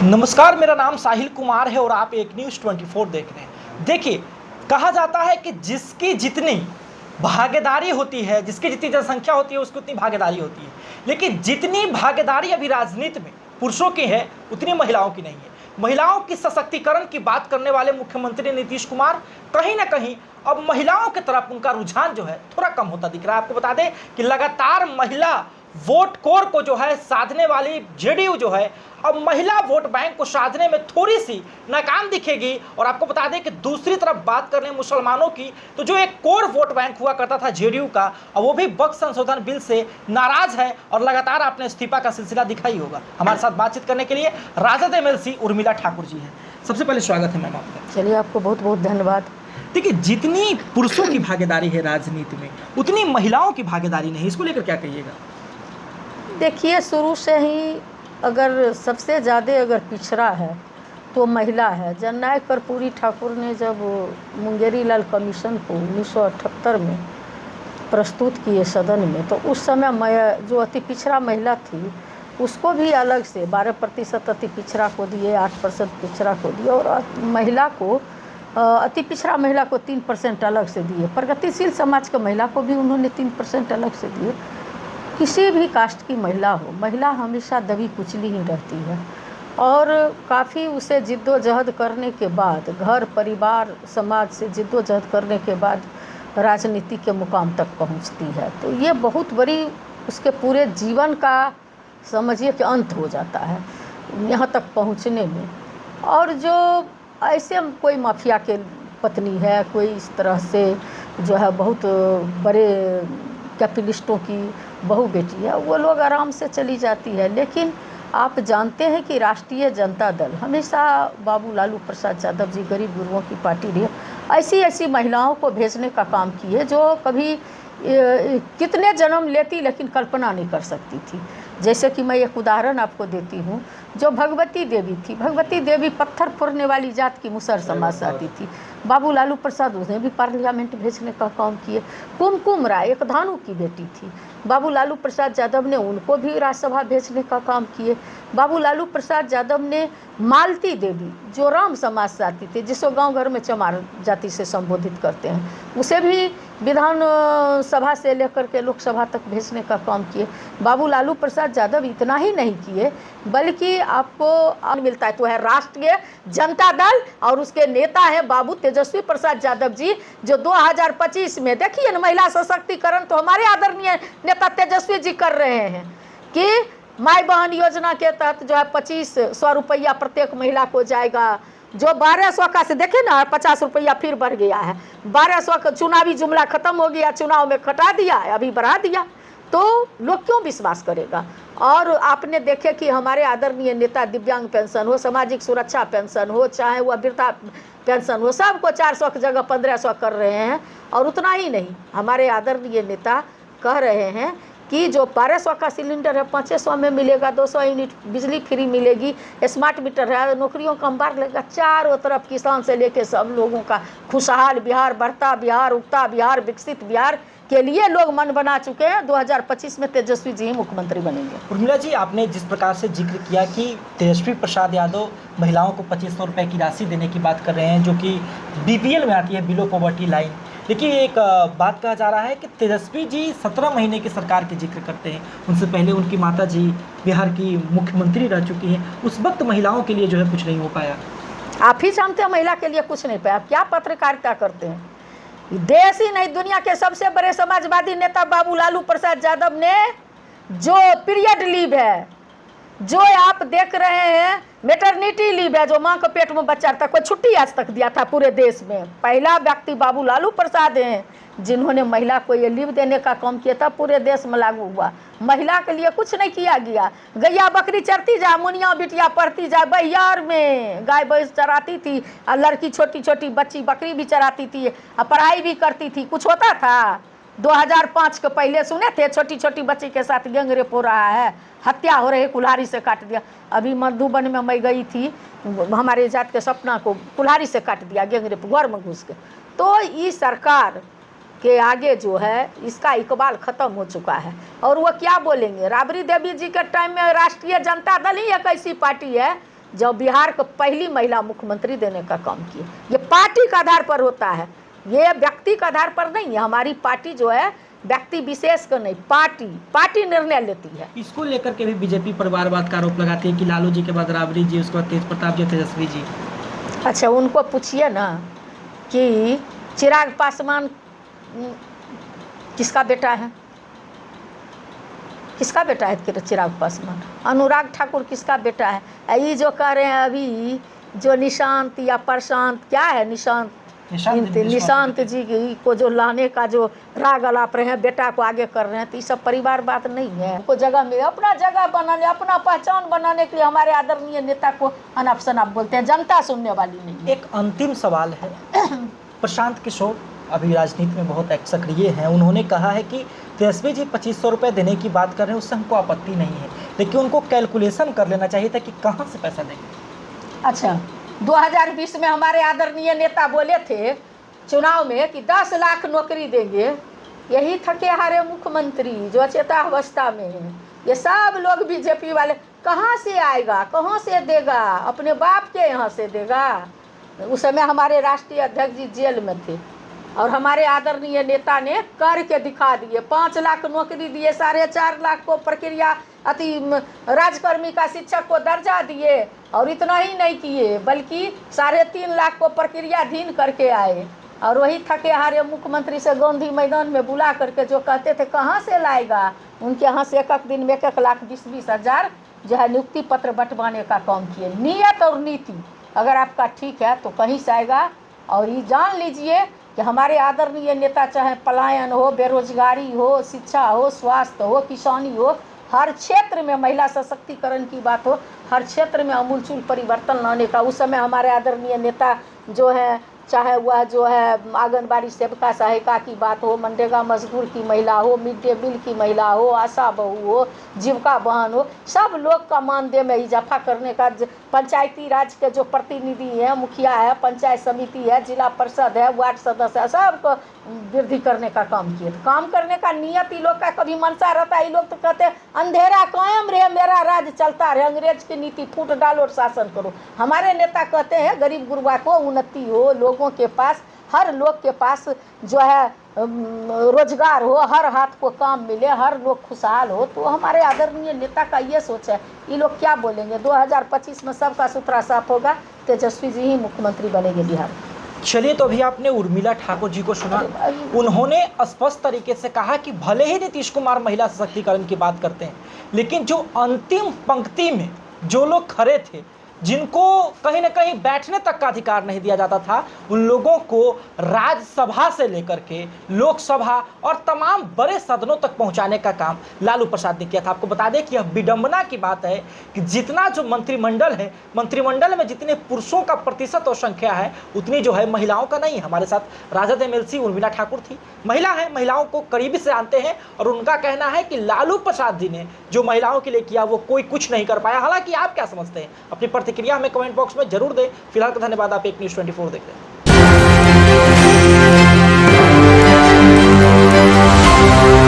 नमस्कार, मेरा नाम साहिल कुमार है और आप एक न्यूज़ 24 देख रहे हैं। देखिए, कहा जाता है कि जिसकी जितनी भागीदारी होती है, जिसकी जितनी जनसंख्या होती है, उसकी उतनी भागीदारी होती है। लेकिन जितनी भागीदारी अभी राजनीति में पुरुषों की है, उतनी महिलाओं की नहीं है। महिलाओं की सशक्तिकरण की बात करने वाले मुख्यमंत्री नीतीश कुमार कहीं ना कहीं अब महिलाओं की तरफ उनका रुझान जो है थोड़ा कम होता दिख रहा है। आपको बता दें कि लगातार महिला वोट कोर को जो है साधने वाली जेडीयू जो है अब महिला वोट बैंक को साधने में थोड़ी सी नाकाम दिखेगी। और आपको बता दें कि दूसरी तरफ बात करें मुसलमानों की, तो जो एक कोर वोट बैंक हुआ करता था जेडीयू का, अब वो भी वक्फ संशोधन बिल से नाराज है और लगातार आपने इस्तीफा का सिलसिला दिखा ही होगा। हमारे साथ बातचीत करने के लिए राजद एमएलसी उर्मिला ठाकुर जी हैं। सबसे पहले स्वागत है मैम आपका। चलिए, आपको बहुत बहुत धन्यवाद। देखिए, जितनी पुरुषों की भागीदारी है राजनीति में, उतनी महिलाओं की भागीदारी नहीं। इसको लेकर क्या कहिएगा? देखिए, शुरू से ही अगर सबसे ज़्यादा अगर पिछड़ा है तो महिला है। जननायक कर्पूरी ठाकुर ने जब मुंगेरी लाल कमीशन को 1978 में प्रस्तुत किए सदन में, तो उस समय जो अति पिछड़ा महिला थी उसको भी अलग से 12% अति पिछड़ा को दिए, 8% पिछड़ा को दिए और महिला को अति पिछड़ा महिला को 3% अलग से दिए। प्रगतिशील समाज के महिला को भी उन्होंने 3% अलग से दिए। किसी भी कास्ट की महिला हो, महिला हमेशा दबी कुचली ही रहती है और काफ़ी उसे जिद्दोजहद करने के बाद, घर परिवार समाज से जिद्दोजहद करने के बाद राजनीति के मुकाम तक पहुंचती है। तो ये बहुत बड़ी उसके पूरे जीवन का समझिए कि अंत हो जाता है यहाँ तक पहुंचने में। और जो ऐसे कोई माफिया के पत्नी है, कोई इस तरह से जो है बहुत बड़े कैपिटलिस्टों की बहू बेटी है, वो लोग आराम से चली जाती है। लेकिन आप जानते हैं कि राष्ट्रीय जनता दल हमेशा बाबू लालू प्रसाद यादव जी गरीब गुरुओं की पार्टी रही, ऐसी ऐसी महिलाओं को भेजने का काम किए जो कभी कितने जन्म लेती लेकिन कल्पना नहीं कर सकती थी। जैसे कि मैं एक उदाहरण आपको देती हूँ, जो भगवती देवी थी, भगवती देवी पत्थर फोड़ने वाली जात की मुसहर समाज से आती थी। बाबू लालू प्रसाद उन्हें भी पार्लियामेंट भेजने का काम किए। कुमकुम राय एक धानु की बेटी थी, बाबू लालू प्रसाद यादव ने उनको भी राज्यसभा भेजने का काम किए। बाबू लालू प्रसाद यादव ने मालती देवी जो राम समाज से आती थी, जिसको गांव घर में चमार जाति से संबोधित करते हैं, उसे भी विधान सभा से लेकर के लोकसभा तक भेजने का काम किए। बाबू लालू प्रसाद यादव इतना ही नहीं किए बल्कि आपको मिलता है तो है राष्ट्रीय जनता दल और उसके नेता है बाबू तेजस्वी प्रसाद यादव जी, जो 2025 में देखिए ना महिला सशक्तिकरण तो हमारे आदरणीय नेता तेजस्वी जी कर रहे हैं कि माई बहन योजना के तहत जो है 2500 रुपया प्रत्येक महिला को जाएगा। जो 1200 का से देखे ना 50 रुपया फिर बढ़ गया है। 1200 का चुनावी जुमला खत्म हो गया, चुनाव में घटा दिया है, अभी बढ़ा दिया, तो लोग क्यों विश्वास करेगा। और आपने देखे कि हमारे आदरणीय नेता दिव्यांग पेंशन हो, सामाजिक सुरक्षा पेंशन हो, चाहे वह वृद्धा पेंशन हो, सबको 400 की जगह 1500 कर रहे हैं। और उतना ही नहीं, हमारे आदरणीय नेता कह रहे हैं कि जो 1200 का सिलेंडर है 500 में मिलेगा, 200 यूनिट बिजली फ्री मिलेगी, स्मार्ट मीटर है, नौकरियों का अंबार लगेगा। चारों तरफ किसान से लेके सब लोगों का खुशहाल बिहार, बढ़ता बिहार, उगता बिहार, विकसित बिहार के लिए लोग मन बना चुके हैं। 2025 में तेजस्वी जी ही मुख्यमंत्री बनेंगे। उर्मिला जी, आपने जिस प्रकार से जिक्र किया कि तेजस्वी प्रसाद यादव महिलाओं को 2500 रुपये की राशि देने की बात कर रहे हैं, जो कि बीपीएल में आती है, बिलो पॉवर्टी लाइन। देखिए, एक बात कहा जा रहा है कि तेजस्वी जी 17 महीने की सरकार के जिक्र करते हैं। उनसे पहले उनकी माता जी बिहार की मुख्यमंत्री रह चुकी हैं। उस वक्त महिलाओं के लिए जो है कुछ नहीं हो पाया। आप ही जानते हैं महिला के लिए कुछ नहीं पाया। क्या पत्रकारिता करते हैं। देश ही नहीं, दुनिया के सबसे बड़े समाजवादी नेता बाबू लालू प्रसाद यादव ने जो पीरियड लीव है, जो आप देख रहे हैं मैटरनिटी लीव है, जो माँ के पेट में बच्चा था, कोई छुट्टी आज तक दिया था पूरे देश में? पहला व्यक्ति बाबू लालू प्रसाद हैं जिन्होंने महिला को ये लीव देने का काम किया था, पूरे देश में लागू हुआ। महिला के लिए कुछ नहीं किया गया। गैया बकरी चरती जा, मुनिया बिटिया पढ़ती जा, बहियार में गाय भैंस चराती थी और लड़की छोटी छोटी बच्ची बकरी भी चराती थी और पढ़ाई भी करती थी। कुछ होता था? 2005 के पहले सुने थे छोटी छोटी बच्ची के साथ गैंग रेप हो रहा है, हत्या हो रही है, कुल्हाड़ी से काट दिया। अभी मधुबन में मैं गई थी, हमारे जात के सपना को कुल्हाड़ी से काट दिया, गैंग रेप, घर में घुस के। तो ये सरकार के आगे जो है इसका इकबाल ख़त्म हो चुका है। और वो क्या बोलेंगे? राबड़ी देवी जी के टाइम में राष्ट्रीय जनता दल ही एक ऐसी पार्टी है जो बिहार को पहली महिला मुख्यमंत्री देने का काम किए। ये पार्टी के आधार पर होता है, ये व्यक्ति के आधार पर नहीं है। हमारी पार्टी जो है व्यक्ति विशेष का नहीं, पार्टी निर्णय लेती है। इसको लेकर के भी बीजेपी पर बार बार आरोप लगाती है कि लालू जी के बाद राबड़ी जी, उसके बाद तेज प्रताप जी, तेजस्वी जी। अच्छा, उनको पूछिए ना कि चिराग पासवान किसका बेटा है? किसका बेटा है चिराग पासवान? अनुराग ठाकुर किसका बेटा है? ये जो कह रहे हैं अभी जो निशांत या प्रशांत, क्या है निशांत जी को जो लाने का जो राग अलाप रहे हैं, बेटा को आगे कर रहे हैं, तो ये सब परिवार बात नहीं है। उनको जगह में अपना जगह बनाने, अपना पहचान बनाने के लिए हमारे आदरणीय नेता को अनाप शनाप बोलते हैं, जनता सुनने वाली नहीं है। एक अंतिम सवाल है, प्रशांत किशोर अभी राजनीति में बहुत सक्रिय हैं। उन्होंने कहा है कि तेजस्वी जी 2500 रुपये देने की बात कर रहे हैं, उससे हमको आपत्ति नहीं है, लेकिन उनको कैलकुलेशन कर लेना चाहिए था कि कहाँ से पैसा देंगे। अच्छा, 2020 में हमारे आदरणीय नेता बोले थे चुनाव में कि 10 लाख नौकरी देंगे। यही थके हारे मुख्यमंत्री जो अचेतावस्था में है, ये सब लोग बीजेपी वाले, कहाँ से आएगा, कहाँ से देगा? अपने बाप के यहाँ से देगा। उस समय हमारे राष्ट्रीय अध्यक्ष जी जेल में थे और हमारे आदरणीय नेता ने करके दिखा दिए। 5 लाख नौकरी दिए, 4.5 लाख को प्रक्रिया राजकर्मी का शिक्षक को दर्जा दिए, और इतना ही नहीं किए बल्कि 3.5 लाख को प्रक्रियाधीन करके आए। और वही थके हारे मुख्यमंत्री से गांधी मैदान में बुला करके जो कहते थे कहाँ से लाएगा, उनके यहाँ से एक दिन में 1 लाख 20 हज़ार जो है नियुक्ति पत्र बंटवाने का काम किए। नियत और नीति अगर आपका ठीक है तो कहीं से आएगा। और ये जान लीजिए कि हमारे आदरणीय नेता, चाहे पलायन हो, बेरोजगारी हो, शिक्षा हो, स्वास्थ्य हो, किसानी हो, हर क्षेत्र में महिला सशक्तिकरण की बात हो, हर क्षेत्र में अमूलचूल परिवर्तन लाने का उस समय हमारे आदरणीय नेता जो है, चाहे वह जो है आंगनबाड़ी सेविका सहायिका की बात हो, मनरेगा मजदूर की महिला हो, मिड डे मील की महिला हो, आशा बहू हो, जीविका बहन हो, सब लोग का मानदेय में इजाफा करने का, पंचायती राज के जो प्रतिनिधि है, मुखिया है, पंचायत समिति है, जिला परिषद है, वार्ड सदस्य है, सबको वृद्धि करने का काम किए। तो काम करने का नियत ही लोग का कभी मनसा रहता है। ये लोग तो कहते हैं अंधेरा कायम रहे, मेरा राज चलता रहे, अंग्रेज की नीति फूट डालो और शासन करो। हमारे नेता कहते हैं गरीब गुरबा को उन्नति हो, लोगों के पास, हर लोग के पास जो है रोजगार हो, हर हाथ को काम मिले, हर लोग खुशहाल हो। तो हमारे आदरणीय नेता का ये सोच है। ये लोग क्या बोलेंगे? 2025 में सबका सुथरा साफ होगा, तेजस्वी जी ही मुख्यमंत्री बनेंगे बिहार। चलिए, तो अभी आपने उर्मिला ठाकुर जी को सुना, उन्होंने स्पष्ट तरीके से कहा कि भले ही नीतीश कुमार महिला सशक्तिकरण की बात करते हैं, लेकिन जो अंतिम पंक्ति में जो लोग खड़े थे, जिनको कहीं ना कहीं बैठने तक का अधिकार नहीं दिया जाता था, उन लोगों को राज्यसभा से लेकर के लोकसभा और तमाम बड़े सदनों तक पहुंचाने का काम लालू प्रसाद ने किया था। आपको बता दें कि यह विडंबना की बात है कि जितना जो मंत्रिमंडल है, मंत्रिमंडल में जितने पुरुषों का प्रतिशत और संख्या है, उतनी जो है महिलाओं का नहीं है। हमारे साथ राजद एमएलसी उर्मिला ठाकुर थी, महिला है, महिलाओं को करीबी से जानते हैं, और उनका कहना है कि लालू प्रसाद जी ने जो महिलाओं के लिए किया वो कोई कुछ नहीं कर पाया। हालांकि आप क्या समझते हैं? अपनी प्रतिक्रिया हमें कमेंट बॉक्स में जरूर दें। फिलहाल का धन्यवाद। आप एक न्यूज़ 24 देख रहे हैं।